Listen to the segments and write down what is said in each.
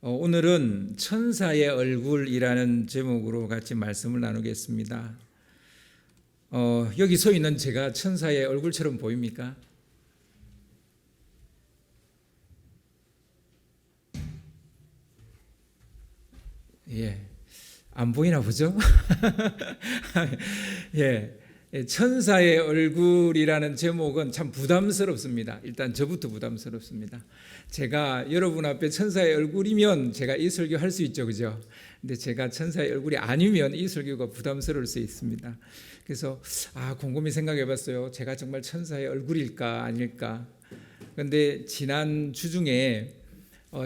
오늘은 천사의 얼굴이라는 제목으로 같이 말씀을 나누겠습니다. 여기 서 있는 제가 천사의 얼굴처럼 보입니까? 예, 안 보이나 보죠? 예, 천사의 얼굴이라는 제목은 참 부담스럽습니다. 일단 저부터 부담스럽습니다. 제가 여러분 앞에 천사의 얼굴이면 제가 이 설교 할 수 있죠, 그죠? 근데 제가 천사의 얼굴이 아니면 이 설교가 부담스러울 수 있습니다. 그래서 곰곰이 생각해 봤어요. 제가 정말 천사의 얼굴일까 아닐까? 근데 지난 주중에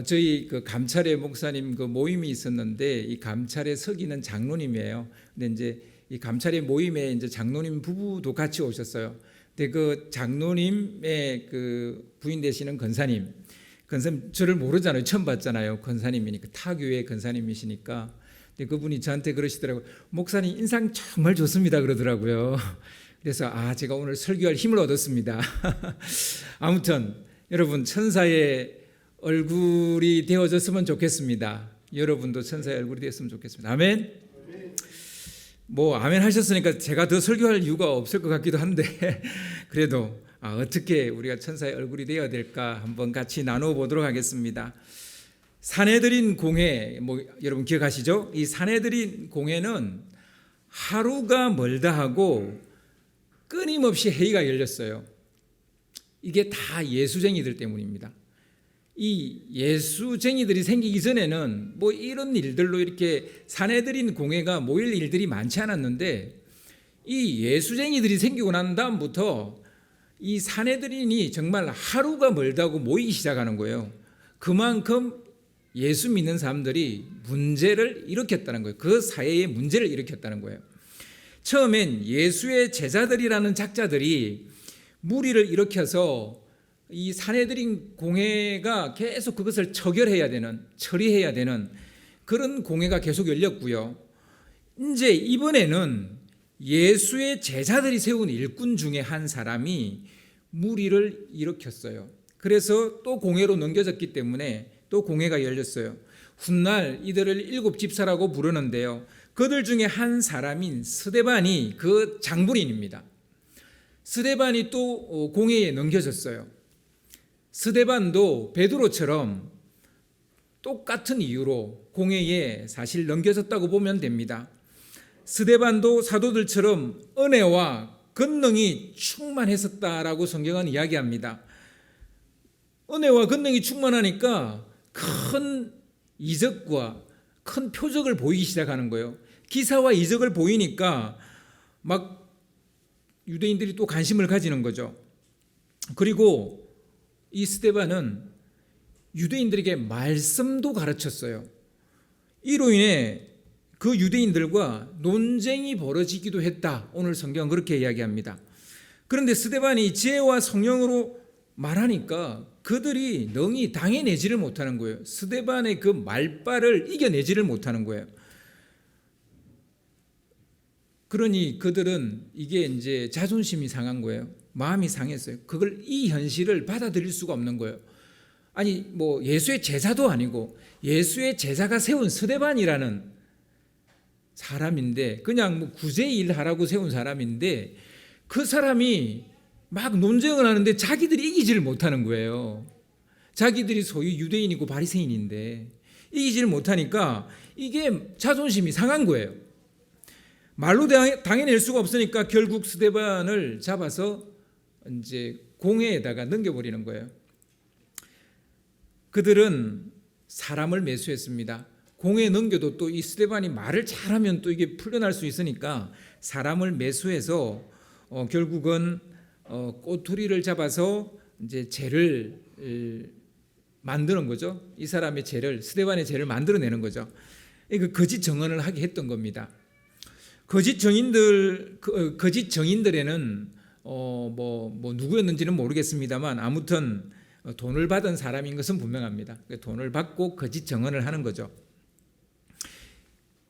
저희 그 감찰의 목사님 그 모임이 있었는데, 이 감찰에 서기는 장로님이에요. 근데 이제 이 감찰의 모임에 이제 장로님 부부도 같이 오셨어요. 근데 그 장로님의 그 부인 되시는 권사님 저를 모르잖아요. 처음 봤잖아요. 권사님이니까, 타교의 권사님이시니까. 근데 그분이 저한테 그러시더라고요. 목사님 인상 정말 좋습니다 그러더라고요. 그래서 제가 오늘 설교할 힘을 얻었습니다. 아무튼 여러분, 천사의 얼굴이 되어졌으면 좋겠습니다. 여러분도 천사의 얼굴이 되었으면 좋겠습니다. 아멘. 아멘 하셨으니까 제가 더 설교할 이유가 없을 것 같기도 한데 그래도 어떻게 우리가 천사의 얼굴이 되어야 될까 한번 같이 나누어 보도록 하겠습니다. 산헤드린 공회, 여러분 기억하시죠? 이 산헤드린 공회는 하루가 멀다 하고 끊임없이 회의가 열렸어요. 이게 다 예수쟁이들 때문입니다. 이 예수쟁이들이 생기기 전에는 이런 일들로 이렇게 산헤드린 공회가 모일 일들이 많지 않았는데, 이 예수쟁이들이 생기고 난 다음부터 이 산헤드린이 정말 하루가 멀다고 모이기 시작하는 거예요. 그만큼 예수 믿는 사람들이 문제를 일으켰다는 거예요. 그 사회에 문제를 일으켰다는 거예요. 처음엔 예수의 제자들이라는 작자들이 무리를 일으켜서 이 산헤드린 공회가 계속 그것을 처리해야 되는 그런 공회가 계속 열렸고요. 이제 이번에는 예수의 제자들이 세운 일꾼 중에 한 사람이 무리를 일으켰어요. 그래서 또 공회로 넘겨졌기 때문에 또 공회가 열렸어요. 훗날 이들을 7집사라고 부르는데요. 그들 중에 한 사람인 스데반이 그 장본인입니다. 스데반이 또 공회에 넘겨졌어요. 스데반도 베드로처럼 똑같은 이유로 공회에 사실 넘겨졌다고 보면 됩니다. 스데반도 사도들처럼 은혜와 권능이 충만했었다라고 성경은 이야기합니다. 은혜와 권능이 충만하니까 큰 이적과 큰 표적을 보이기 시작하는 거예요. 기사와 이적을 보이니까 막 유대인들이 또 관심을 가지는 거죠. 그리고 이 스데반은 유대인들에게 말씀도 가르쳤어요. 이로 인해 그 유대인들과 논쟁이 벌어지기도 했다. 오늘 성경은 그렇게 이야기합니다. 그런데 스데반이 지혜와 성령으로 말하니까 그들이 능히 당해내지를 못하는 거예요. 스데반의 그 말발을 이겨내지를 못하는 거예요. 그러니 그들은 이게 이제 자존심이 상한 거예요. 마음이 상했어요. 이 현실을 받아들일 수가 없는 거예요. 아니 예수의 제자도 아니고 예수의 제자가 세운 스데반이라는 사람인데, 그냥 구제일 하라고 세운 사람인데, 그 사람이 막 논쟁을 하는데 자기들이 이기지를 못하는 거예요. 자기들이 소위 유대인이고 바리새인인데 이기지를 못하니까 이게 자존심이 상한 거예요. 말로 당해낼 수가 없으니까 결국 스데반을 잡아서 이제 공회에다가 넘겨버리는 거예요. 그들은 사람을 매수했습니다. 공회에 넘겨도 또 이 스데반이 말을 잘하면 또 이게 풀려날 수 있으니까 사람을 매수해서 결국은 꼬투리를 잡아서 이제 죄를 만드는 거죠. 이 사람의 죄를, 스데반의 죄를 만들어내는 거죠. 이거 거짓 증언을 하게 했던 겁니다. 거짓 증인들에는 누구였는지는 모르겠습니다만 아무튼 돈을 받은 사람인 것은 분명합니다. 돈을 받고 거짓 증언을 하는 거죠.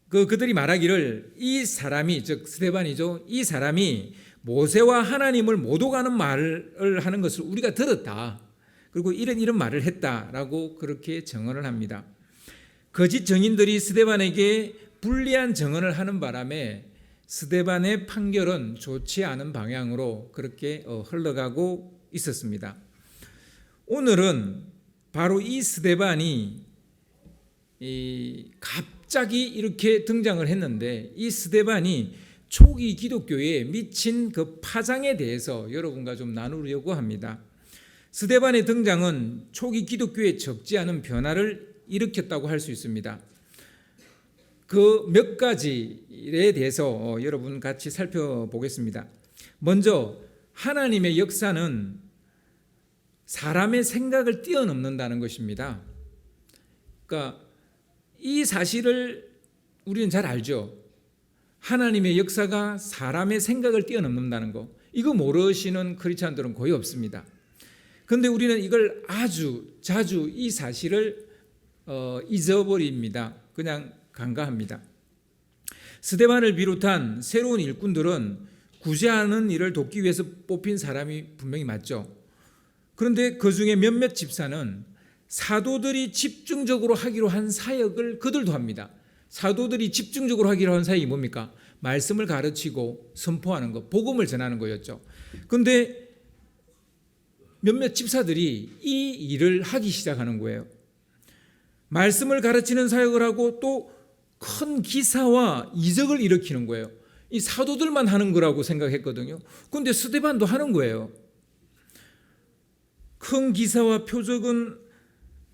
그들이 말하기를 이 사람이, 즉 스데반이죠, 이 사람이 모세와 하나님을 못 오가는 말을 하는 것을 우리가 들었다. 그리고 이런 말을 했다라고 그렇게 증언을 합니다. 거짓 증인들이 스데반에게 불리한 증언을 하는 바람에 스데반의 판결은 좋지 않은 방향으로 그렇게 흘러가고 있었습니다. 오늘은 바로 이 스데반이 갑자기 이렇게 등장을 했는데, 이 스데반이 초기 기독교에 미친 그 파장에 대해서 여러분과 좀 나누려고 합니다. 스데반의 등장은 초기 기독교에 적지 않은 변화를 일으켰다고 할 수 있습니다. 그 몇 가지에 대해서 여러분 같이 살펴보겠습니다. 먼저 하나님의 역사는 사람의 생각을 뛰어넘는다는 것입니다. 그러니까 이 사실을 우리는 잘 알죠. 하나님의 역사가 사람의 생각을 뛰어넘는다는 거, 이거 모르시는 크리스찬들은 거의 없습니다. 그런데 우리는 이걸 아주 자주 이 사실을 잊어버립니다. 그냥 간과합니다. 스데반을 비롯한 새로운 일꾼들은 구제하는 일을 돕기 위해서 뽑힌 사람이 분명히 맞죠. 그런데 그 중에 몇몇 집사는 사도들이 집중적으로 하기로 한 사역을 그들도 합니다. 사도들이 집중적으로 하기로 한 사역이 뭡니까? 말씀을 가르치고 선포하는 것, 복음을 전하는 거였죠. 그런데 몇몇 집사들이 이 일을 하기 시작하는 거예요. 말씀을 가르치는 사역을 하고 또 큰 기사와 이적을 일으키는 거예요. 이 사도들만 하는 거라고 생각했거든요. 그런데 스데반도 하는 거예요. 큰 기사와 표적은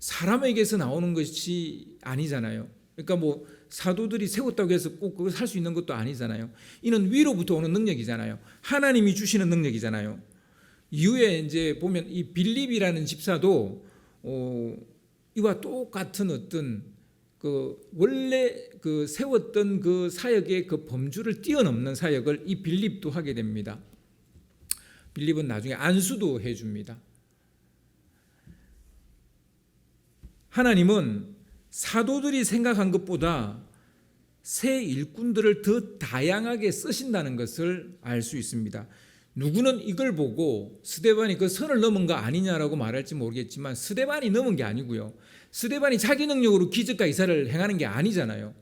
사람에게서 나오는 것이 아니잖아요. 그러니까 뭐 사도들이 세웠다고 해서 꼭 그걸 살 수 있는 것도 아니잖아요. 이는 위로부터 오는 능력이잖아요. 하나님이 주시는 능력이잖아요. 이후에 이제 보면 이 빌립이라는 집사도 이와 똑같은 어떤 그 원래 그 세웠던 그 사역의 그 범주를 뛰어넘는 사역을 이 빌립도 하게 됩니다. 빌립은 나중에 안수도 해줍니다. 하나님은 사도들이 생각한 것보다 새 일꾼들을 더 다양하게 쓰신다는 것을 알 수 있습니다. 누구는 이걸 보고 스데반이 그 선을 넘은 거 아니냐라고 말할지 모르겠지만, 스데반이 넘은 게 아니고요. 스데반이 자기 능력으로 기적과 이사를 행하는 게 아니잖아요.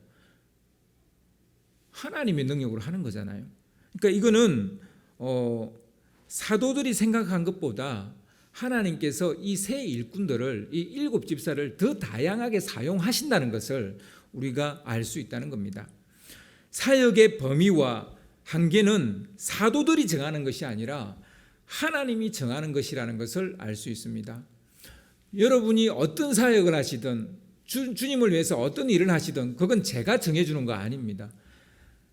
하나님의 능력으로 하는 거잖아요. 그러니까 이거는 사도들이 생각한 것보다 하나님께서 이 새 일꾼들을, 이 7 집사를 더 다양하게 사용하신다는 것을 우리가 알 수 있다는 겁니다. 사역의 범위와 한계는 사도들이 정하는 것이 아니라 하나님이 정하는 것이라는 것을 알 수 있습니다. 여러분이 어떤 사역을 하시든 주님을 위해서 어떤 일을 하시든 그건 제가 정해주는 거 아닙니다.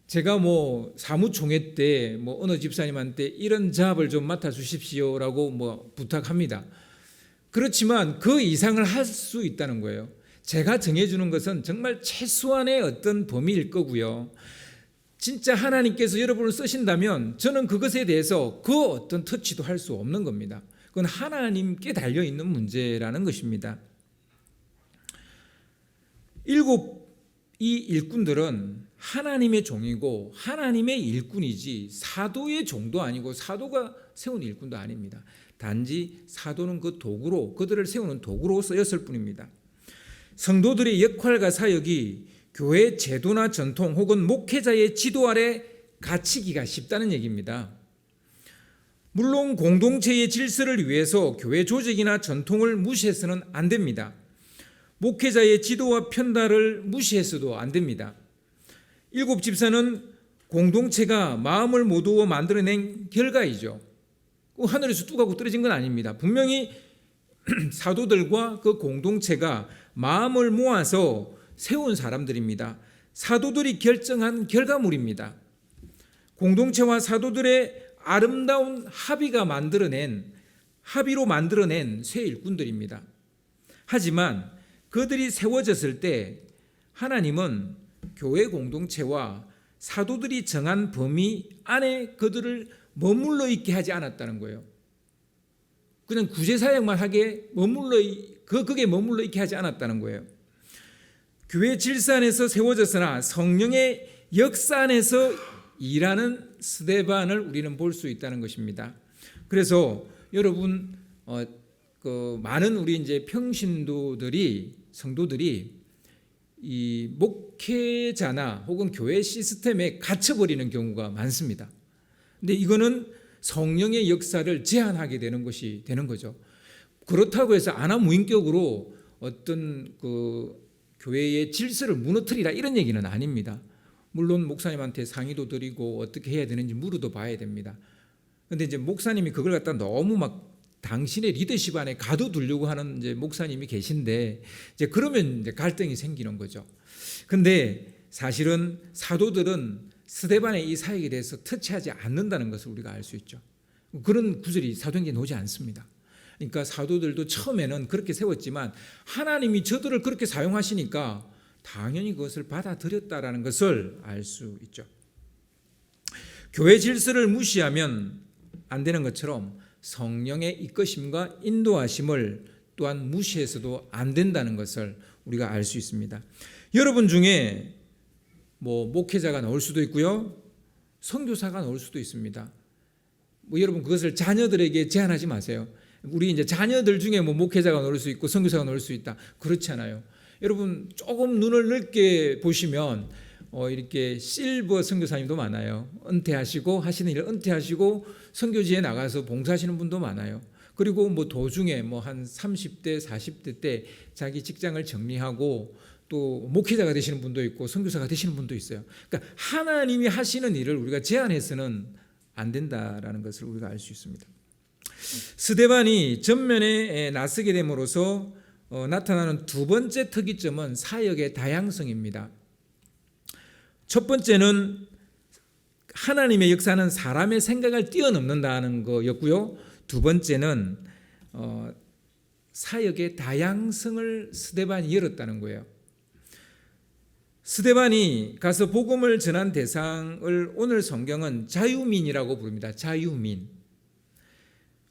제가 뭐 사무총회 때 뭐 어느 집사님한테 이런 잡을 좀 맡아 주십시오라고 뭐 부탁합니다. 그렇지만 그 이상을 할 수 있다는 거예요. 제가 정해주는 것은 정말 최소한의 어떤 범위일 거고요. 진짜 하나님께서 여러분을 쓰신다면 저는 그것에 대해서 그 어떤 터치도 할 수 없는 겁니다. 그건 하나님께 달려있는 문제라는 것입니다. 7 이 일꾼들은 하나님의 종이고 하나님의 일꾼이지 사도의 종도 아니고 사도가 세운 일꾼도 아닙니다. 단지 사도는 그 도구로, 그들을 세우는 도구로 쓰였을 뿐입니다. 성도들의 역할과 사역이 교회 제도나 전통 혹은 목회자의 지도 아래 갇히기가 쉽다는 얘기입니다. 물론 공동체의 질서를 위해서 교회 조직이나 전통을 무시해서는 안 됩니다. 목회자의 지도와 편달을 무시해서도 안 됩니다. 7 집사는 공동체가 마음을 모두어 만들어낸 결과이죠. 하늘에서 뚝 하고 떨어진 건 아닙니다. 분명히 사도들과 그 공동체가 마음을 모아서 세운 사람들입니다. 사도들이 결정한 결과물입니다. 공동체와 사도들의 아름다운 합의로 만들어낸 새 일꾼들입니다. 하지만 그들이 세워졌을 때 하나님은 교회 공동체와 사도들이 정한 범위 안에 그들을 머물러 있게 하지 않았다는 거예요. 그냥 구제사역만 하게 그게 머물러 있게 하지 않았다는 거예요. 교회 질서 안에서 세워졌으나 성령의 역사 안에서 일하는 스데반을 우리는 볼 수 있다는 것입니다. 그래서 여러분 많은 우리 이제 평신도들이 성도들이 이 목회자나 혹은 교회 시스템에 갇혀버리는 경우가 많습니다. 근데 이거는 성령의 역사를 제한하게 되는 것이 되는 거죠. 그렇다고 해서 아나무인격으로 어떤 그 교회의 질서를 무너뜨리라 이런 얘기는 아닙니다. 물론 목사님한테 상의도 드리고 어떻게 해야 되는지 물어도 봐야 됩니다. 근데 이제 목사님이 그걸 갖다 너무 막 당신의 리더십 안에 가둬두려고 하는 이제 목사님이 계신데 이제 그러면 이제 갈등이 생기는 거죠. 근데 사실은 사도들은 스데반의 이 사역에 대해서 터치하지 않는다는 것을 우리가 알 수 있죠. 그런 구절이 사도행전에 나오지 않습니다. 그러니까 사도들도 처음에는 그렇게 세웠지만 하나님이 저들을 그렇게 사용하시니까 당연히 그것을 받아들였다라는 것을 알 수 있죠. 교회 질서를 무시하면 안 되는 것처럼 성령의 이끄심과 인도하심을 또한 무시해서도 안 된다는 것을 우리가 알 수 있습니다. 여러분 중에 뭐 목회자가 나올 수도 있고요, 선교사가 나올 수도 있습니다. 뭐 여러분 그것을 자녀들에게 제한하지 마세요. 우리 이제 자녀들 중에 뭐 목회자가 나올 수 있고 선교사가 나올 수 있다, 그렇지 않아요. 여러분 조금 눈을 넓게 보시면 이렇게 실버 선교사님도 많아요. 은퇴하시고 하시는 일을 은퇴하시고 선교지에 나가서 봉사하시는 분도 많아요. 그리고 뭐 도중에 뭐 한 30대 40대 때 자기 직장을 정리하고 또 목회자가 되시는 분도 있고 선교사가 되시는 분도 있어요. 그러니까 하나님이 하시는 일을 우리가 제한해서는 안 된다라는 것을 우리가 알 수 있습니다. 스데반이 전면에 나서게 됨으로써 나타나는 두 번째 특이점은 사역의 다양성입니다. 첫 번째는 하나님의 역사는 사람의 생각을 뛰어넘는다는 거였고요. 두 번째는 사역의 다양성을 스데반이 열었다는 거예요. 스데반이 가서 복음을 전한 대상을 오늘 성경은 자유민이라고 부릅니다. 자유민.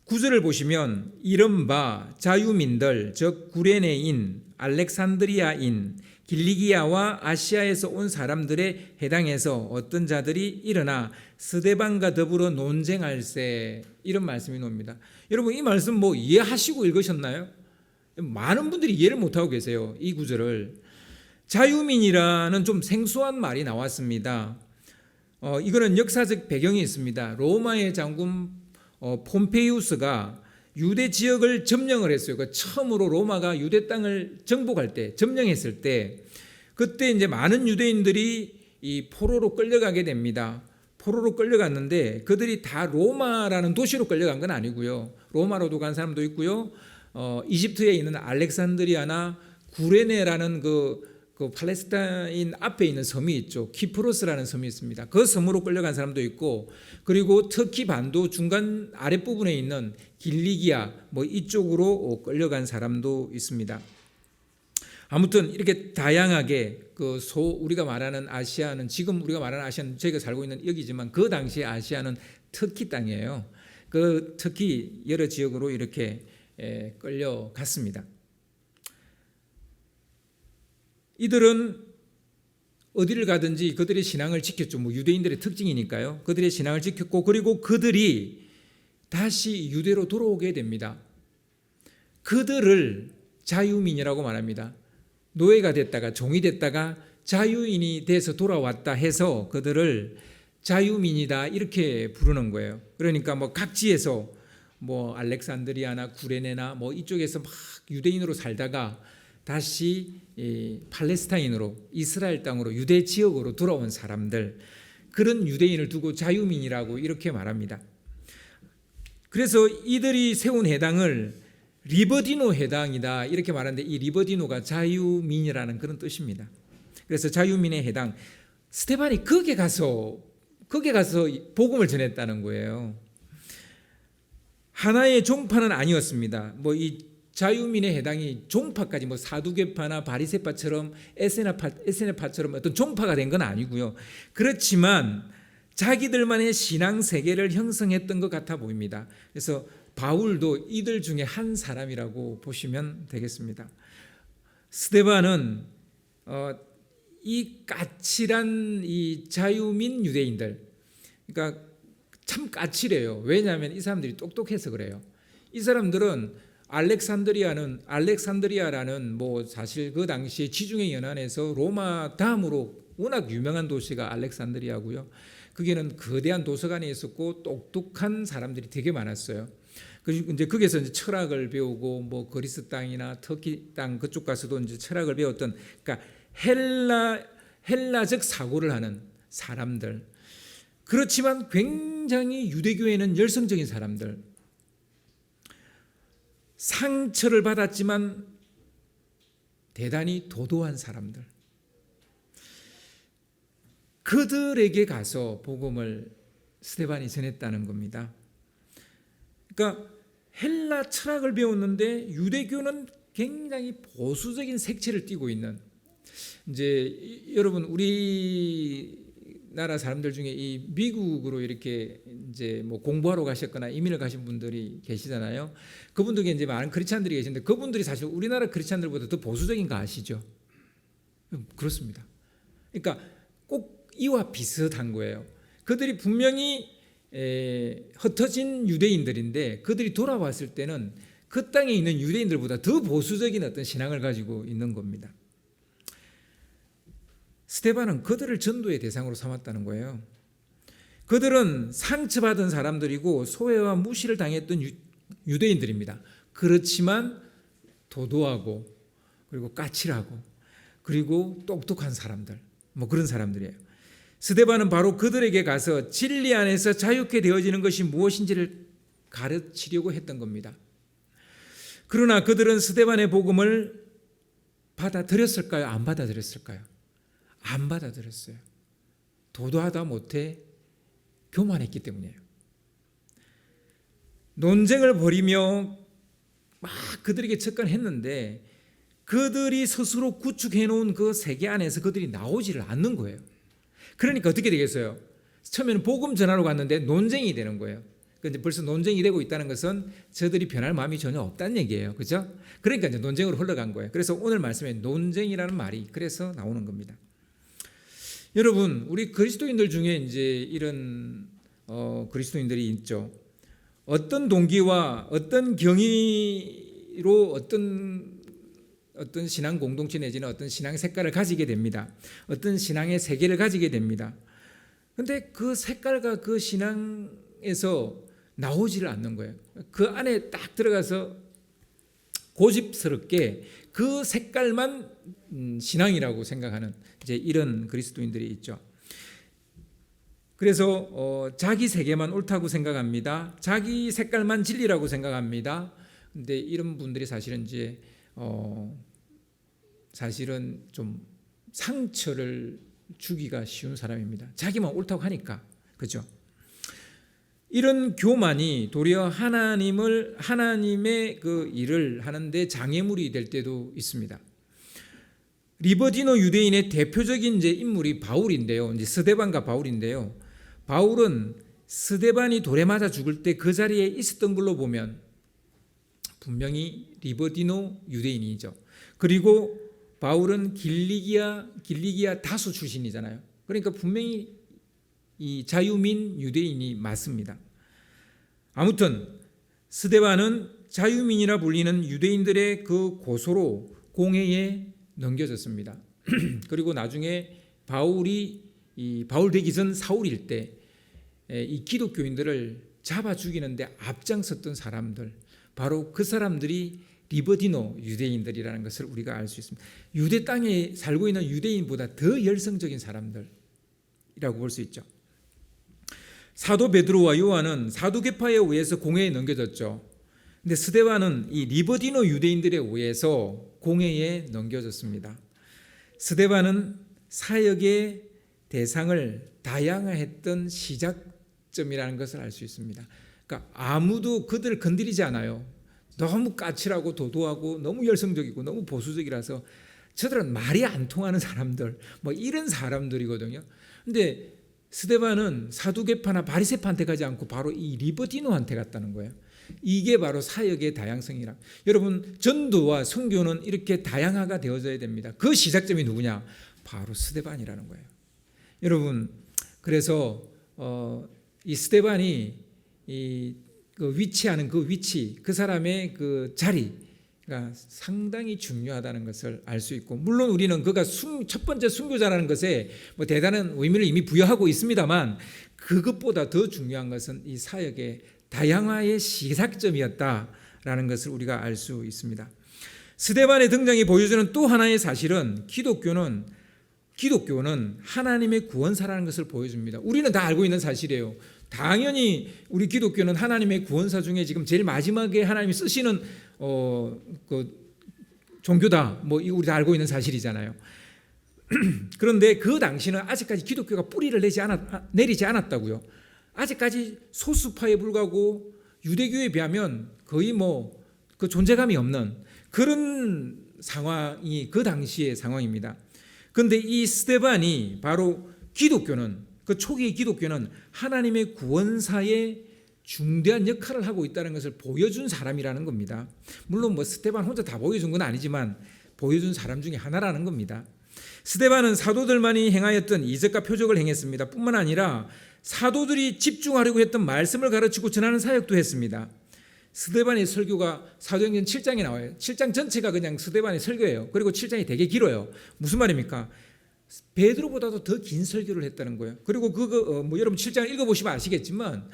구절을 보시면 이른바 자유민들, 즉 구레네인, 알렉산드리아인, 길리기아와 아시아에서 온 사람들에 해당해서 어떤 자들이 일어나 스데반과 더불어 논쟁할세, 이런 말씀이 나옵니다. 여러분 이 말씀 뭐 이해하시고 읽으셨나요? 많은 분들이 이해를 못하고 계세요. 이 구절을. 자유민이라는 좀 생소한 말이 나왔습니다. 이거는 역사적 배경이 있습니다. 로마의 장군 폼페이우스가 유대 지역을 점령을 했어요. 처음으로 로마가 유대 땅을 정복할 때, 점령했을 때, 그때 이제 많은 유대인들이 이 포로로 끌려가게 됩니다. 포로로 끌려갔는데 그들이 다 로마라는 도시로 끌려간 건 아니고요. 로마로도 간 사람도 있고요. 이집트에 있는 알렉산드리아나 구레네라는 그 팔레스타인 앞에 있는 섬이 있죠. 키프로스라는 섬이 있습니다. 그 섬으로 끌려간 사람도 있고, 그리고 터키 반도 중간 아랫부분에 있는 길리기아 뭐 이쪽으로 끌려간 사람도 있습니다. 아무튼 이렇게 다양하게 우리가 말하는 아시아는, 지금 우리가 말하는 아시아는 저희가 살고 있는 여기지만 그 당시에 아시아는 터키 땅이에요. 그 터키 여러 지역으로 이렇게 끌려갔습니다. 이들은 어디를 가든지 그들의 신앙을 지켰죠. 뭐 유대인들의 특징이니까요. 그들의 신앙을 지켰고, 그리고 그들이 다시 유대로 돌아오게 됩니다. 그들을 자유민이라고 말합니다. 노예가 됐다가 종이 됐다가 자유인이 돼서 돌아왔다 해서 그들을 자유민이다 이렇게 부르는 거예요. 그러니까 뭐 각지에서 뭐 알렉산드리아나 구레네나 뭐 이쪽에서 막 유대인으로 살다가 다시 팔레스타인으로, 이스라엘 땅으로, 유대 지역으로 돌아온 사람들, 그런 유대인을 두고 자유민이라고 이렇게 말합니다. 그래서 이들이 세운 해당을 리버디노 해당이다 이렇게 말하는데, 이 리버디노가 자유민이라는 그런 뜻입니다. 그래서 자유민의 해당, 스데반이 거기에 가서 복음을 전했다는 거예요. 하나의 종파는 아니었습니다. 뭐 이 자유민의 해당이 종파까지 뭐 사두개파나 바리새파처럼 에세나파처럼 어떤 종파가 된 건 아니고요. 그렇지만 자기들만의 신앙 세계를 형성했던 것 같아 보입니다. 그래서 바울도 이들 중에 한 사람이라고 보시면 되겠습니다. 스데반은 이 까칠한 이 자유민 유대인들, 그러니까 참 까칠해요. 왜냐하면 이 사람들이 똑똑해서 그래요. 이 사람들은 알렉산드리아라는 뭐 사실 그 당시에 지중해 연안에서 로마 다음으로 워낙 유명한 도시가 알렉산드리아고요. 거기는 거대한 도서관이 있었고 똑똑한 사람들이 되게 많았어요. 그리고 이제 거기서 이제 철학을 배우고 뭐 그리스 땅이나 터키 땅 그쪽 가서도 이제 철학을 배웠던, 그러니까 헬라적 사고를 하는 사람들. 그렇지만 굉장히 유대교에는 열성적인 사람들. 상처를 받았지만 대단히 도도한 사람들. 그들에게 가서 복음을 스데반이 전했다는 겁니다. 그러니까 헬라 철학을 배웠는데 유대교는 굉장히 보수적인 색채를 띠고 있는, 이제 여러분 우리나라 사람들 중에 이 미국으로 이렇게 이제 뭐 공부하러 가셨거나 이민을 가신 분들이 계시잖아요. 그분들 중에 이제 많은 크리스찬들이 계신데 그분들이 사실 우리나라 크리스찬들보다 더 보수적인 거 아시죠? 그렇습니다. 그러니까 꼭 이와 비슷한 거예요. 그들이 분명히 흩어진 유대인들인데 그들이 돌아왔을 때는 그 땅에 있는 유대인들보다 더 보수적인 어떤 신앙을 가지고 있는 겁니다. 스데반은 그들을 전도의 대상으로 삼았다는 거예요. 그들은 상처받은 사람들이고 소외와 무시를 당했던 유대인들입니다. 그렇지만 도도하고 그리고 까칠하고 그리고 똑똑한 사람들, 뭐 그런 사람들이에요. 스데반은 바로 그들에게 가서 진리 안에서 자유케 되어지는 것이 무엇인지를 가르치려고 했던 겁니다. 그러나 그들은 스데반의 복음을 받아들였을까요? 안 받아들였을까요? 안 받아들였어요. 도도하다 못해 교만했기 때문이에요. 논쟁을 벌이며 막 그들에게 접근했는데 그들이 스스로 구축해 놓은 그 세계 안에서 그들이 나오지를 않는 거예요. 그러니까 어떻게 되겠어요? 처음에는 복음 전하러 갔는데 논쟁이 되는 거예요. 근데 벌써 논쟁이 되고 있다는 것은 저들이 변할 마음이 전혀 없다는 얘기예요. 그죠? 그러니까 이제 논쟁으로 흘러간 거예요. 그래서 오늘 말씀에 논쟁이라는 말이 그래서 나오는 겁니다. 여러분, 우리 그리스도인들 중에 이제 이런 그리스도인들이 있죠. 어떤 동기와 어떤 경위로 어떤 신앙 공동체 내지는 어떤 신앙 색깔을 가지게 됩니다. 어떤 신앙의 세계를 가지게 됩니다. 그런데 그 색깔과 그 신앙에서 나오지를 않는 거예요. 그 안에 딱 들어가서 고집스럽게 그 색깔만 신앙이라고 생각하는 이제 이런 그리스도인들이 있죠. 그래서 자기 세계만 옳다고 생각합니다. 자기 색깔만 진리라고 생각합니다. 근데 이런 분들이 사실은 이제 사실은 좀 상처를 주기가 쉬운 사람입니다. 자기만 옳다고 하니까. 그죠? 이런 교만이 도리어 하나님의 그 일을 하는데 장애물이 될 때도 있습니다. 리버디노 유대인의 대표적인 이제 인물이 바울인데요. 이제 스데반과 바울인데요. 바울은 스데반이 돌에 맞아 죽을 때 그 자리에 있었던 걸로 보면 분명히 리버디노 유대인이죠. 그리고 바울은 길리기아 다수 출신이잖아요. 그러니까 분명히 이 자유민 유대인이 맞습니다. 아무튼 스데반은 자유민이라 불리는 유대인들의 그 고소로 공회에 넘겨졌습니다. 그리고 나중에 바울 되기 전 사울일 때 이 기독교인들을 잡아 죽이는데 앞장섰던 사람들, 바로 그 사람들이 리버디노 유대인들이라는 것을 우리가 알 수 있습니다. 유대 땅에 살고 있는 유대인보다 더 열성적인 사람들이라고 볼 수 있죠. 사도 베드로와 요한은 사두개파에 의해서 공회에 넘겨졌죠. 근데 스데반은 이 리버디노 유대인들에 의해서 공회에 넘겨졌습니다. 스데반은 사역의 대상을 다양화했던 시작점이라는 것을 알 수 있습니다. 그러니까 아무도 그들을 건드리지 않아요. 너무 까칠하고 도도하고 너무 열성적이고 너무 보수적이라서 저들은 말이 안 통하는 사람들, 뭐 이런 사람들이거든요. 근데 스데반은 사두개파나 바리새파한테 가지 않고 바로 이 리버디노한테 갔다는 거예요. 이게 바로 사역의 다양성이라. 여러분, 전도와 선교는 이렇게 다양화가 되어져야 됩니다. 그 시작점이 누구냐? 바로 스데반이라는 거예요. 여러분, 그래서 이 스데반이 그 위치하는 그 위치, 그 사람의 그 자리가 상당히 중요하다는 것을 알 수 있고, 물론 우리는 그가 첫 번째 순교자라는 것에 뭐 대단한 의미를 이미 부여하고 있습니다만, 그것보다 더 중요한 것은 이 사역의 다양화의 시작점이었다라는 것을 우리가 알 수 있습니다. 스데반의 등장이 보여주는 또 하나의 사실은 기독교는 하나님의 구원사라는 것을 보여줍니다. 우리는 다 알고 있는 사실이에요. 당연히 우리 기독교는 하나님의 구원사 중에 지금 제일 마지막에 하나님이 쓰시는 그 종교다. 뭐 우리 다 알고 있는 사실이잖아요. 그런데 그 당시는 아직까지 기독교가 뿌리를 내리지 않았다고요. 아직까지 소수파에 불과하고 유대교에 비하면 거의 뭐 그 존재감이 없는 그런 상황이 그 당시의 상황입니다. 그런데 이 스데반이 바로 기독교는, 그 초기의 기독교는 하나님의 구원사에 중대한 역할을 하고 있다는 것을 보여준 사람이라는 겁니다. 물론 뭐 스데반 혼자 다 보여준 건 아니지만 보여준 사람 중에 하나라는 겁니다. 스데반은 사도들만이 행하였던 이적과 표적을 행했습니다. 뿐만 아니라 사도들이 집중하려고 했던 말씀을 가르치고 전하는 사역도 했습니다. 스데반의 설교가 사도행전 7장에 나와요. 7장 전체가 그냥 스데반의 설교예요. 그리고 7장이 되게 길어요. 무슨 말입니까? 베드로보다도 더 긴 설교를 했다는 거예요. 그리고 뭐 여러분 7장을 읽어보시면 아시겠지만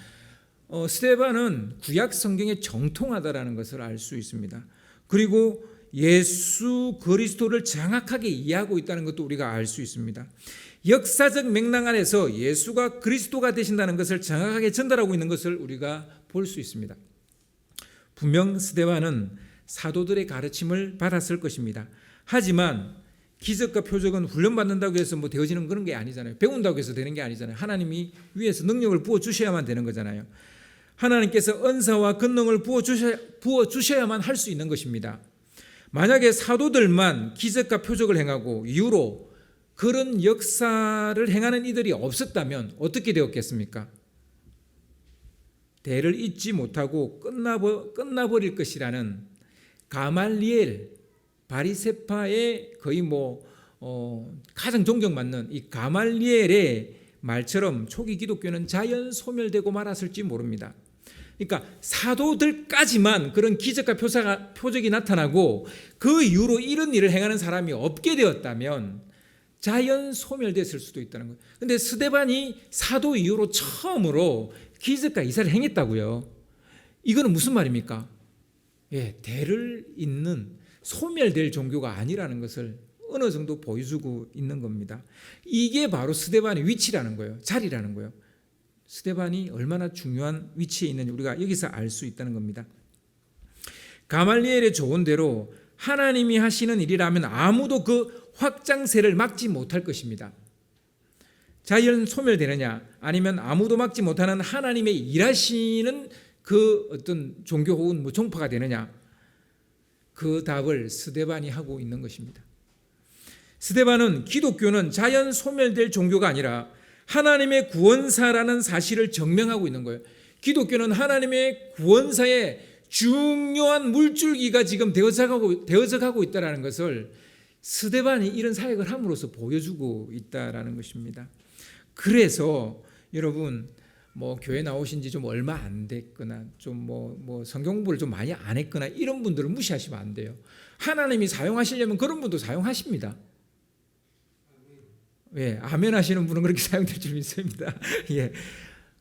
스데반은 구약 성경에 정통하다라는 것을 알 수 있습니다. 그리고 예수 그리스도를 정확하게 이해하고 있다는 것도 우리가 알 수 있습니다. 역사적 맥락 안에서 예수가 그리스도가 되신다는 것을 정확하게 전달하고 있는 것을 우리가 볼 수 있습니다. 분명 스데반은 사도들의 가르침을 받았을 것입니다. 하지만 기적과 표적은 훈련받는다고 해서 뭐 되어지는 그런 게 아니잖아요. 배운다고 해서 되는 게 아니잖아요. 하나님이 위에서 능력을 부어주셔야만 되는 거잖아요. 하나님께서 은사와 권능을 부어주셔야만 할 수 있는 것입니다. 만약에 사도들만 기적과 표적을 행하고 이후로 그런 역사를 행하는 이들이 없었다면 어떻게 되었겠습니까? 대를 잇지 못하고 끝나버릴 것이라는 가말리엘, 바리새파의 거의 가장 존경받는 이 가말리엘의 말처럼 초기 기독교는 자연 소멸되고 말았을지 모릅니다. 그러니까 사도들까지만 그런 기적과 표적이 나타나고 그 이후로 이런 일을 행하는 사람이 없게 되었다면 자연 소멸됐을 수도 있다는 거예요. 그런데 스데반이 사도 이후로 처음으로 기적과 이사를 행했다고요. 이거는 무슨 말입니까? 대를 잇는 소멸될 종교가 아니라는 것을 어느 정도 보여주고 있는 겁니다. 이게 바로 스데반의 위치라는 거예요. 자리라는 거예요. 스데반이 얼마나 중요한 위치에 있는지 우리가 여기서 알 수 있다는 겁니다. 가말리엘의 조언대로 하나님이 하시는 일이라면 아무도 그 확장세를 막지 못할 것입니다. 자연 소멸되느냐 아니면 아무도 막지 못하는 하나님의 일하시는 그 어떤 종교 혹은 종파가 되느냐, 그 답을 스데반이 하고 있는 것입니다. 스데반은 기독교는 자연 소멸될 종교가 아니라 하나님의 구원사라는 사실을 증명하고 있는 거예요. 기독교는 하나님의 구원사의 중요한 물줄기가 지금 되어져 가고 있다는 것을 스데반이 이런 사역을 함으로써 보여주고 있다는 것입니다. 그래서 여러분 교회 나오신 지 좀 얼마 안 됐거나 좀 성경 공부를 좀 많이 안 했거나 이런 분들을 무시하시면 안 돼요. 하나님이 사용하시려면 그런 분도 사용하십니다. 아멘 하시는 분은 그렇게 사용될 줄 믿습니다.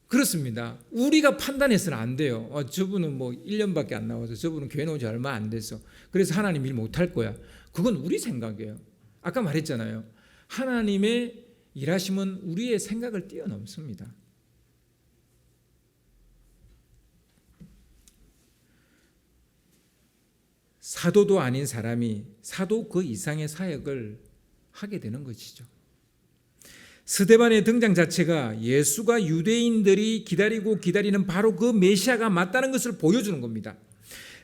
그렇습니다. 우리가 판단해서는 안 돼요. 저분은 1년밖에 안 나와서, 저분은 교회 나온 지 얼마 안 돼서 그래서 하나님 일 못할 거야. 그건 우리 생각이에요. 아까 말했잖아요. 하나님의 일하심은 우리의 생각을 뛰어넘습니다. 사도도 아닌 사람이 사도 그 이상의 사역을 하게 되는 것이죠. 스데반의 등장 자체가 예수가 유대인들이 기다리는 바로 그 메시아가 맞다는 것을 보여주는 겁니다.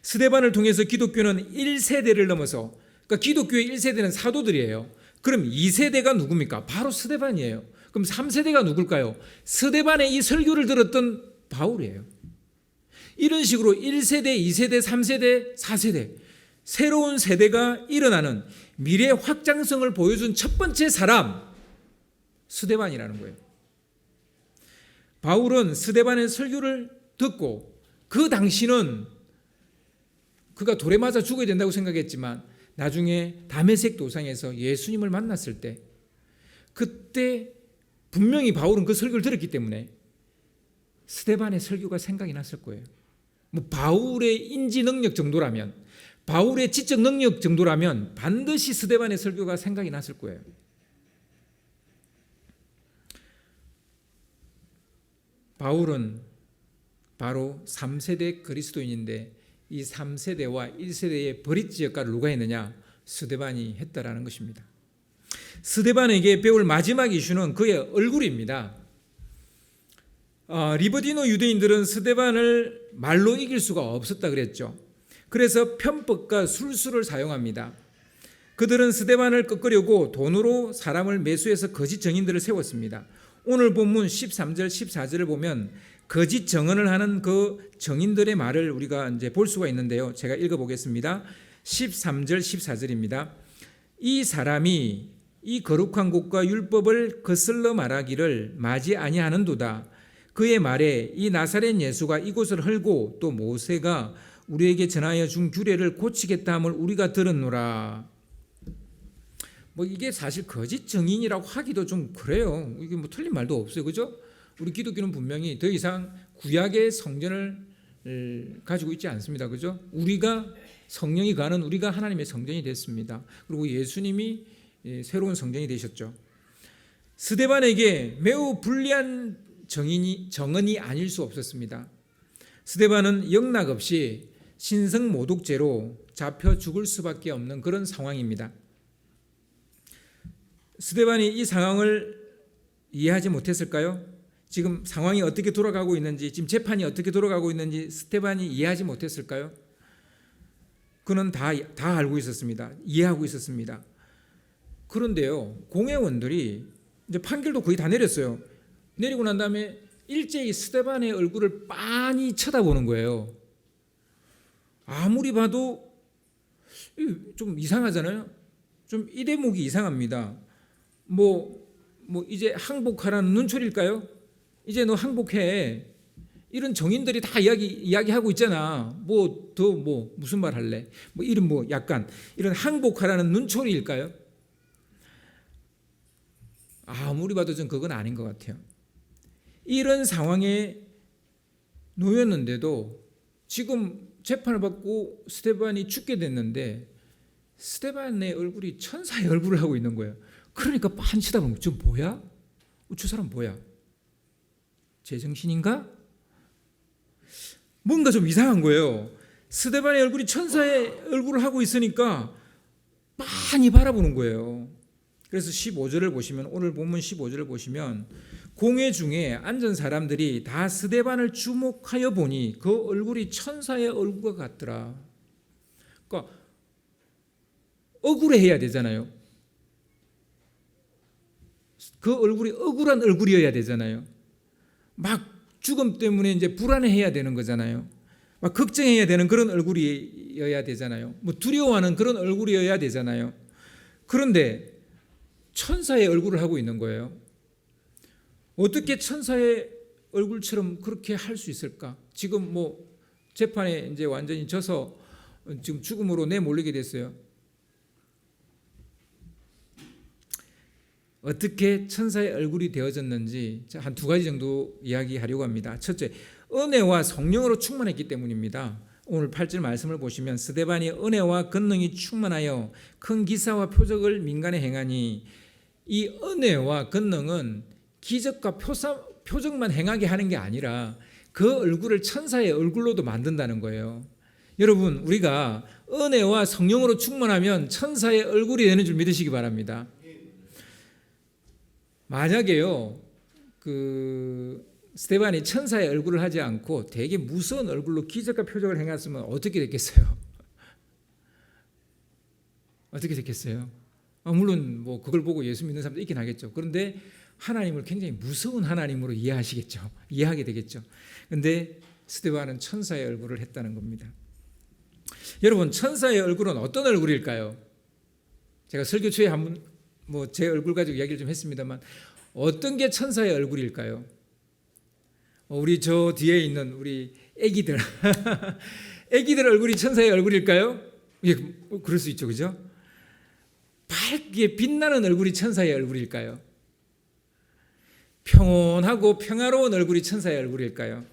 스데반을 통해서 기독교는 1세대를 넘어서, 그러니까 기독교의 1세대는 사도들이에요. 그럼 2세대가 누굽니까? 바로 스데반이에요. 그럼 3세대가 누굴까요? 스데반의 이 설교를 들었던 바울이에요. 이런 식으로 1세대, 2세대, 3세대, 4세대 새로운 세대가 일어나는 미래 확장성을 보여준 첫 번째 사람, 스데반이라는 거예요. 바울은 스데반의 설교를 듣고 그 당시는 그가 돌에 맞아 죽어야 된다고 생각했지만 나중에 다메섹 도상에서 예수님을 만났을 때 그때 분명히 바울은 그 설교를 들었기 때문에 스데반의 설교가 생각이 났을 거예요. 뭐 바울의 인지 능력 정도라면, 바울의 지적 능력 정도라면 반드시 스데반의 설교가 생각이 났을 거예요. 바울은 바로 3세대 그리스도인인데 이 3세대와 1세대의 브릿지 역할을 누가 했느냐? 스데반이 했다라는 것입니다. 스데반에게 배울 마지막 이슈는 그의 얼굴입니다. 리버디노 유대인들은 스데반을 말로 이길 수가 없었다 그랬죠. 그래서 편법과 술수를 사용합니다. 그들은 스데반을 꺾으려고 돈으로 사람을 매수해서 거짓 증인들을 세웠습니다. 오늘 본문 13절 14절을 보면 거짓 증언을 하는 그 증인들의 말을 우리가 이제 볼 수가 있는데요. 제가 읽어보겠습니다. 13절 14절입니다. 이 사람이 이 거룩한 곳과 율법을 거슬러 말하기를 마지 아니하는도다. 그의 말에 이 나사렛 예수가 이곳을 헐고 또 모세가 우리에게 전하여 준 규례를 고치겠다 함을 우리가 들었노라. 뭐 이게 사실 거짓 증인이라고 하기도 좀 그래요. 이게 뭐 틀린 말도 없어요, 그죠? 우리 기독교는 분명히 더 이상 구약의 성전을 가지고 있지 않습니다, 그죠? 우리가 성령이 가는 우리가 하나님의 성전이 됐습니다. 그리고 예수님이 새로운 성전이 되셨죠. 스데반에게 매우 불리한 정언이 아닐 수 없었습니다. 스데반은 영락 없이 신성모독죄로 잡혀 죽을 수밖에 없는 그런 상황입니다. 스데반이 이 상황을 이해하지 못했을까요? 지금 상황이 어떻게 돌아가고 있는지, 지금 재판이 어떻게 돌아가고 있는지 스데반이 이해하지 못했을까요? 그는 다 알고 있었습니다. 이해하고 있었습니다. 그런데요, 공회원들이 이제 판결도 거의 다 내렸어요. 내리고 난 다음에 일제히 스데반의 얼굴을 빤히 쳐다보는 거예요. 아무리 봐도 좀 이상하잖아요. 좀 이 대목이 이상합니다. 뭐 이제 항복하라는 눈초리일까요? 이제 너 항복해. 이런 정인들이 다 이야기하고 있잖아. 무슨 말 할래? 약간 이런 항복하라는 눈초리일까요? 아무리 봐도 전 그건 아닌 것 같아요. 이런 상황에 놓였는데도 지금 재판을 받고 스데반이 죽게 됐는데 스데반의 얼굴이 천사의 얼굴을 하고 있는 거예요. 그러니까 빤히 쳐다보는 거예요. 저 뭐야? 저 사람 뭐야? 제정신인가? 뭔가 좀 이상한 거예요. 스데반의 얼굴이 천사의 얼굴을 하고 있으니까 빤히 바라보는 거예요. 그래서 15절을 보시면, 오늘 본문 15절을 보시면 공회 중에 앉은 사람들이 다 스데반을 주목하여 보니 그 얼굴이 천사의 얼굴과 같더라. 그러니까 억울해야 되잖아요. 그 얼굴이 억울한 얼굴이어야 되잖아요. 막 죽음 때문에 이제 불안해해야 되는 거잖아요. 막 걱정해야 되는 그런 얼굴이어야 되잖아요. 두려워하는 그런 얼굴이어야 되잖아요. 그런데 천사의 얼굴을 하고 있는 거예요. 어떻게 천사의 얼굴처럼 그렇게 할 수 있을까? 지금 재판에 이제 완전히 져서 지금 죽음으로 내몰리게 됐어요. 어떻게 천사의 얼굴이 되어졌는지 한 두 가지 정도 이야기하려고 합니다. 첫째, 은혜와 성령으로 충만했기 때문입니다. 오늘 8절 말씀을 보시면 스데반이 은혜와 권능이 충만하여 큰 기사와 표적을 민간에 행하니, 이 은혜와 권능은 기적과 표적만 행하게 하는 게 아니라 그 얼굴을 천사의 얼굴로도 만든다는 거예요. 여러분, 우리가 은혜와 성령으로 충만하면 천사의 얼굴이 되는 줄 믿으시기 바랍니다. 만약에요, 스데반이 천사의 얼굴을 하지 않고 되게 무서운 얼굴로 기적과 표적을 행했으면 어떻게 됐겠어요? 어떻게 됐겠어요? 물론 그걸 보고 예수 믿는 사람도 있긴 하겠죠. 그런데 하나님을 굉장히 무서운 하나님으로 이해하게 되겠죠. 그런데 스데반은 천사의 얼굴을 했다는 겁니다. 여러분, 천사의 얼굴은 어떤 얼굴일까요? 제가 설교 초에 한번 제 얼굴 가지고 이야기를 좀 했습니다만, 어떤 게 천사의 얼굴일까요? 우리 저 뒤에 있는 우리 애기들. 애기들 얼굴이 천사의 얼굴일까요? 예, 그럴 수 있죠, 그죠? 밝게 빛나는 얼굴이 천사의 얼굴일까요? 평온하고 평화로운 얼굴이 천사의 얼굴일까요?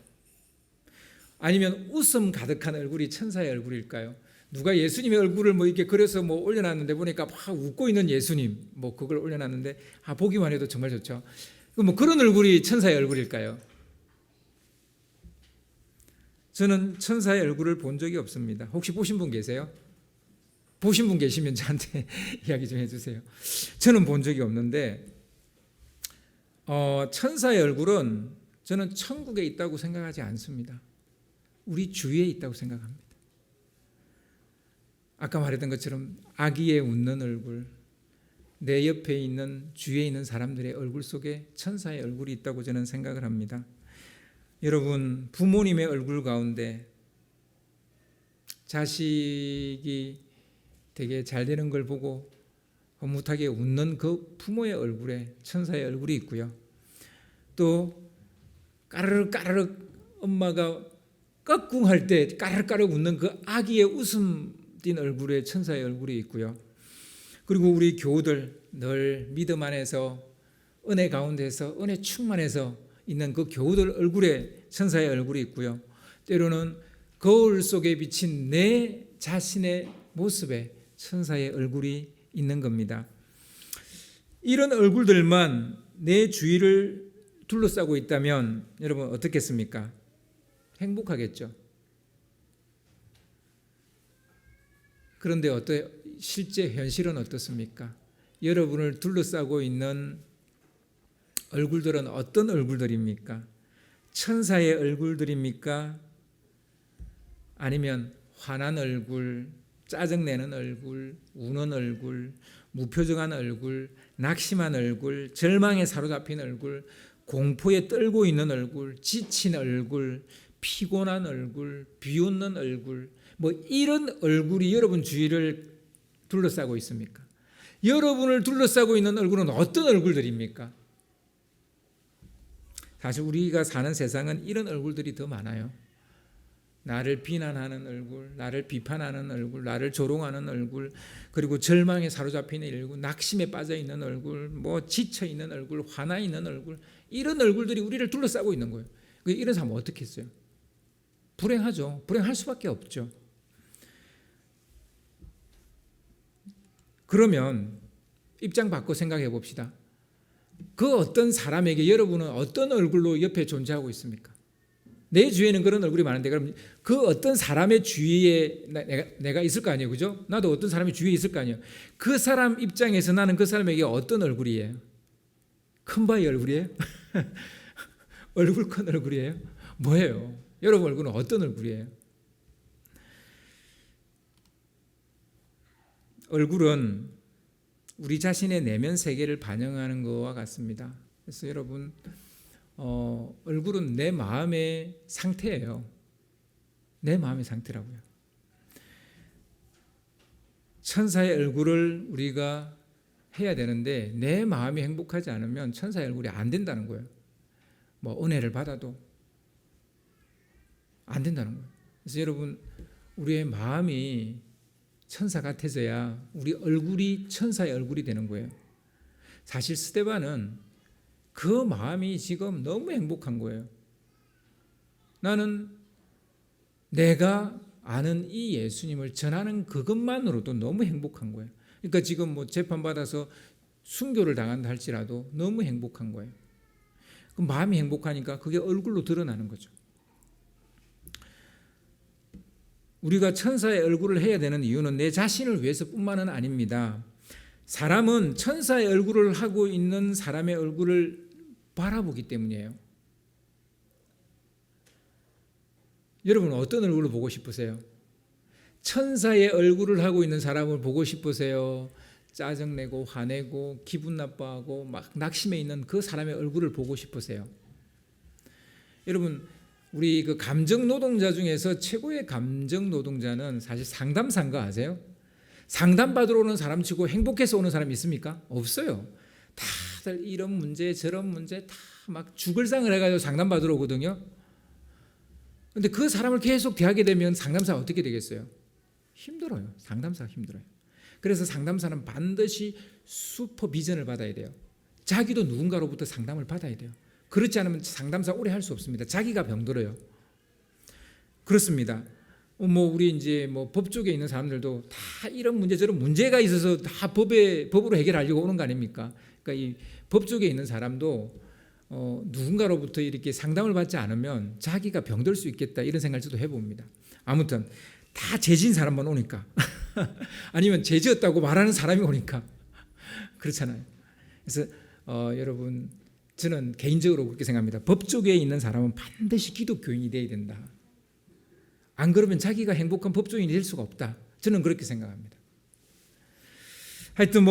아니면 웃음 가득한 얼굴이 천사의 얼굴일까요? 누가 예수님의 얼굴을 뭐 이렇게 그려서 뭐 올려놨는데 보니까 막 웃고 있는 예수님, 뭐 그걸 올려놨는데 보기만 해도 정말 좋죠. 뭐 그런 얼굴이 천사의 얼굴일까요? 저는 천사의 얼굴을 본 적이 없습니다. 혹시 보신 분 계세요? 보신 분 계시면 저한테 이야기 좀 해주세요. 저는 본 적이 없는데 천사의 얼굴은 저는 천국에 있다고 생각하지 않습니다. 우리 주위에 있다고 생각합니다. 아까 말했던 것처럼 아기의 웃는 얼굴, 내 옆에 있는 주위에 있는 사람들의 얼굴 속에 천사의 얼굴이 있다고 저는 생각을 합니다. 여러분, 부모님의 얼굴 가운데 자식이 되게 잘 되는 걸 보고 흐뭇하게 웃는 그 부모의 얼굴에 천사의 얼굴이 있고요. 또 까르륵 까르륵 엄마가 꺽궁할 때 까르륵 까르륵 웃는 그 아기의 웃음 띤 얼굴에 천사의 얼굴이 있고요. 그리고 우리 교우들 늘 믿음 안에서 은혜 가운데서 은혜 충만해서 있는 그 교우들 얼굴에 천사의 얼굴이 있고요. 때로는 거울 속에 비친 내 자신의 모습에 천사의 얼굴이 있는 겁니다. 이런 얼굴들만 내 주위를 둘러싸고 있다면 여러분 어떻겠습니까? 행복하겠죠. 그런데 실제 현실은 어떻습니까? 여러분을 둘러싸고 있는 얼굴들은 어떤 얼굴들입니까? 천사의 얼굴들입니까? 아니면 화난 얼굴, 짜증내는 얼굴, 우는 얼굴, 무표정한 얼굴, 낙심한 얼굴, 절망에 사로잡힌 얼굴, 공포에 떨고 있는 얼굴, 지친 얼굴, 피곤한 얼굴, 비웃는 얼굴, 뭐 이런 얼굴이 여러분 주위를 둘러싸고 있습니까? 여러분을 둘러싸고 있는 얼굴은 어떤 얼굴들입니까? 사실 우리가 사는 세상은 이런 얼굴들이 더 많아요. 나를 비난하는 얼굴, 나를 비판하는 얼굴, 나를 조롱하는 얼굴, 그리고 절망에 사로잡힌 얼굴, 낙심에 빠져 있는 얼굴, 뭐 지쳐 있는 얼굴, 화나 있는 얼굴, 이런 얼굴들이 우리를 둘러싸고 있는 거예요. 이런 사람 어떻게 했어요? 불행하죠. 불행할 수밖에 없죠. 그러면 입장 바꿔 생각해 봅시다. 그 어떤 사람에게 여러분은 어떤 얼굴로 옆에 존재하고 있습니까? 내 주위에는 그런 얼굴이 많은데 그럼 그 어떤 사람의 주위에 내가 있을 거 아니에요, 그죠? 나도 어떤 사람이 주위에 있을 거 아니에요. 그 사람 입장에서 나는 그 사람에게 어떤 얼굴이에요? 큰 바위 얼굴이에요? 얼굴 큰 얼굴이에요? 뭐예요? 여러분 얼굴은 어떤 얼굴이에요? 얼굴은 우리 자신의 내면 세계를 반영하는 것과 같습니다. 그래서 여러분 얼굴은 내 마음의 상태예요. 내 마음의 상태라고요. 천사의 얼굴을 우리가 해야 되는데 내 마음이 행복하지 않으면 천사의 얼굴이 안 된다는 거예요. 뭐 은혜를 받아도 안 된다는 거예요. 그래서 여러분 우리의 마음이 천사 같아져야 우리 얼굴이 천사의 얼굴이 되는 거예요. 사실 스데반은 그 마음이 지금 너무 행복한 거예요. 나는 내가 아는 이 예수님을 전하는 그것만으로도 너무 행복한 거예요. 그러니까 지금 뭐 재판받아서 순교를 당한다 할지라도 너무 행복한 거예요. 그 마음이 행복하니까 그게 얼굴로 드러나는 거죠. 우리가 천사의 얼굴을 해야 되는 이유는 내 자신을 위해서뿐만은 아닙니다. 사람은 천사의 얼굴을 하고 있는 사람의 얼굴을 바라보기 때문이에요. 여러분은 어떤 얼굴을 보고 싶으세요? 천사의 얼굴을 하고 있는 사람을 보고 싶으세요? 짜증내고 화내고 기분 나빠하고 막 낙심해 있는 그 사람의 얼굴을 보고 싶으세요? 여러분 우리 그 감정 노동자 중에서 최고의 감정 노동자는 사실 상담사인 아세요? 상담 받으러 오는 사람 치고 행복해서 오는 사람이 있습니까? 없어요. 다들 이런 문제 저런 문제 다 막 죽을 상을 해가지고 상담 받으러 오거든요. 근데 그 사람을 계속 대하게 되면 상담사가 어떻게 되겠어요? 힘들어요. 상담사가 힘들어요. 그래서 상담사는 반드시 슈퍼비전을 받아야 돼요. 자기도 누군가로부터 상담을 받아야 돼요. 그렇지 않으면 상담사 오래 할 수 없습니다. 자기가 병들어요. 그렇습니다. 우리 이제 법 쪽에 있는 사람들도 다 이런 문제 저런 문제가 있어서 다 법으로 해결하려고 오는 거 아닙니까? 그러니까 이 법 쪽에 있는 사람도 누군가로부터 이렇게 상담을 받지 않으면 자기가 병들 수 있겠다 이런 생각을 저도 해봅니다. 아무튼 다 죄진 사람만 오니까 아니면 죄 지었다고 말하는 사람이 오니까 그렇잖아요. 그래서 여러분 저는 개인적으로 그렇게 생각합니다. 법 쪽에 있는 사람은 반드시 기독교인이 돼야 된다. 안 그러면 자기가 행복한 법조인이 될 수가 없다. 저는 그렇게 생각합니다. 하여튼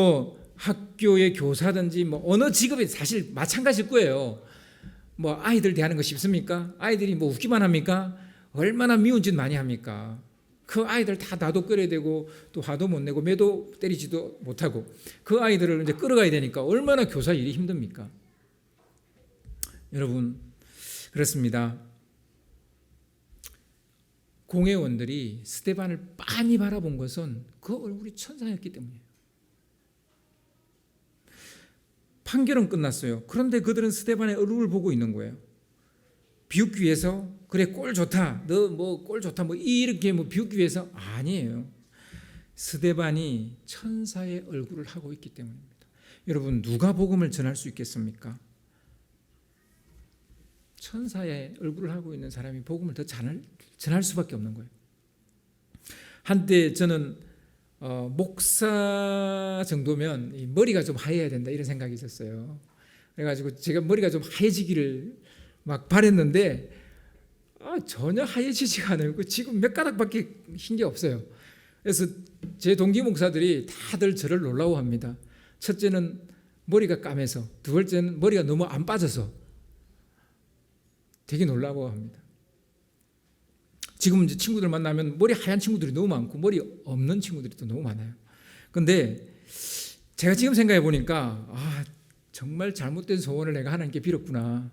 학교의 교사든지 어느 직업이 사실 마찬가지일 거예요. 아이들 대하는 거 쉽습니까? 아이들이 웃기만 합니까? 얼마나 미운 짓 많이 합니까? 그 아이들 다 나도 끌어야 되고 또 화도 못 내고 매도 때리지도 못하고 그 아이들을 이제 끌어가야 되니까 얼마나 교사 일이 힘듭니까? 여러분 그렇습니다. 공회원들이 스데반을 빤히 바라본 것은 그 얼굴이 천사였기 때문이에요. 판결은 끝났어요. 그런데 그들은 스데반의 얼굴을 보고 있는 거예요. 비웃기 위해서 그래 꼴 좋다 너 꼴 좋다 이렇게 비웃기 위해서 아니에요. 스데반이 천사의 얼굴을 하고 있기 때문입니다. 여러분 누가 복음을 전할 수 있겠습니까? 천사의 얼굴을 하고 있는 사람이 복음을 더 전할 수밖에 없는 거예요. 한때 저는 목사 정도면 머리가 좀 하얘야 된다 이런 생각이 있었어요. 그래가지고 제가 머리가 좀 하얘지기를 막 바랬는데 전혀 하얘지지가 않아요. 지금 몇 가닥밖에 흰 게 없어요. 그래서 제 동기 목사들이 다들 저를 놀라워합니다. 첫째는 머리가 까매서, 두 번째는 머리가 너무 안 빠져서 되게 놀라워합니다. 지금 이제 친구들 만나면 머리 하얀 친구들이 너무 많고 머리 없는 친구들이 또 너무 많아요. 그런데 제가 지금 생각해 보니까 정말 잘못된 소원을 내가 하나님께 빌었구나.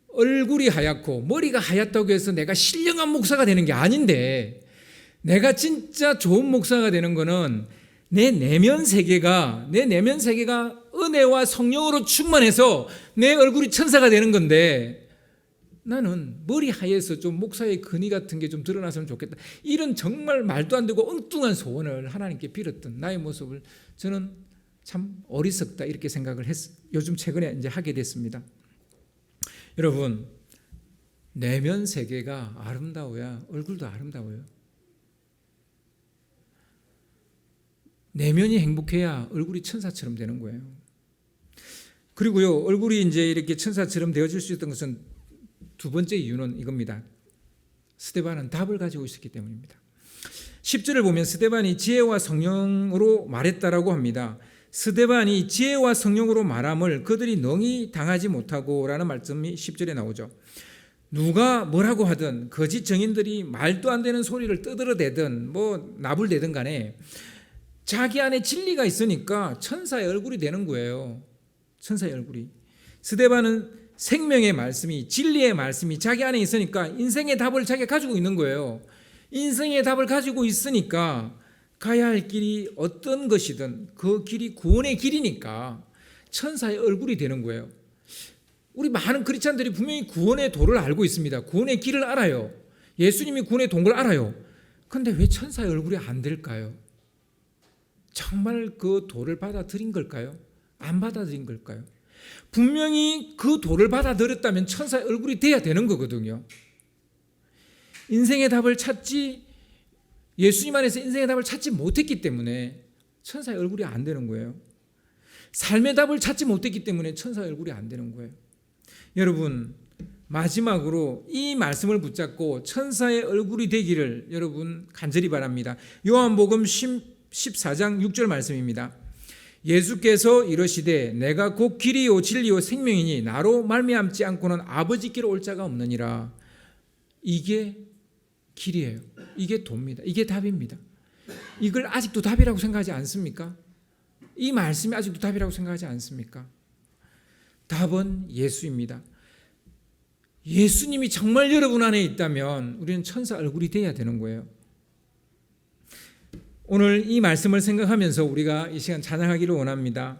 얼굴이 하얗고 머리가 하얗다고 해서 내가 신령한 목사가 되는 게 아닌데 내가 진짜 좋은 목사가 되는 거는 내 내면 세계가 은혜와 성령으로 충만해서 내 얼굴이 천사가 되는 건데 나는 머리 하얘서 좀 목사의 근위 같은 게 좀 드러났으면 좋겠다. 이런 정말 말도 안 되고 엉뚱한 소원을 하나님께 빌었던 나의 모습을 저는 참 어리석다 이렇게 생각을 요즘 최근에 이제 하게 됐습니다. 여러분 내면 세계가 아름다워야 얼굴도 아름다워요. 내면이 행복해야 얼굴이 천사처럼 되는 거예요. 그리고요 얼굴이 이제 이렇게 천사처럼 되어질 수 있던 것은 두 번째 이유는 이겁니다. 스데반은 답을 가지고 있었기 때문입니다. 10절을 보면 스데반이 지혜와 성령으로 말했다라고 합니다. 스데반이 지혜와 성령으로 말함을 그들이 능히 당하지 못하고 라는 말씀이 10절에 나오죠. 누가 뭐라고 하든 거짓 증인들이 말도 안 되는 소리를 떠들어대든 나불대든 간에 자기 안에 진리가 있으니까 천사의 얼굴이 되는 거예요. 천사의 얼굴이. 스데반은 생명의 말씀이 진리의 말씀이 자기 안에 있으니까 인생의 답을 자기가 가지고 있는 거예요. 인생의 답을 가지고 있으니까 가야 할 길이 어떤 것이든 그 길이 구원의 길이니까 천사의 얼굴이 되는 거예요. 우리 많은 크리스찬들이 분명히 구원의 도를 알고 있습니다. 구원의 길을 알아요. 예수님이 구원의 동을 알아요. 그런데 왜 천사의 얼굴이 안 될까요? 정말 그 도를 받아들인 걸까요? 안 받아들인 걸까요? 분명히 그 도를 받아들였다면 천사의 얼굴이 돼야 되는 거거든요. 인생의 답을 찾지 예수님 안에서 인생의 답을 찾지 못했기 때문에 천사의 얼굴이 안 되는 거예요. 삶의 답을 찾지 못했기 때문에 천사의 얼굴이 안 되는 거예요. 여러분 마지막으로 이 말씀을 붙잡고 천사의 얼굴이 되기를 여러분 간절히 바랍니다. 요한복음 14장 6절 말씀입니다. 예수께서 이르시되 내가 곧 길이요 진리요 생명이니 나로 말미암지 않고는 아버지께로 올 자가 없느니라. 이게 길이에요. 이게 도입니다. 이게 답입니다. 이걸 아직도 답이라고 생각하지 않습니까? 이 말씀이 아직도 답이라고 생각하지 않습니까? 답은 예수입니다. 예수님이 정말 여러분 안에 있다면 우리는 천사 얼굴이 돼야 되는 거예요. 오늘 이 말씀을 생각하면서 우리가 이 시간 찬양하기를 원합니다.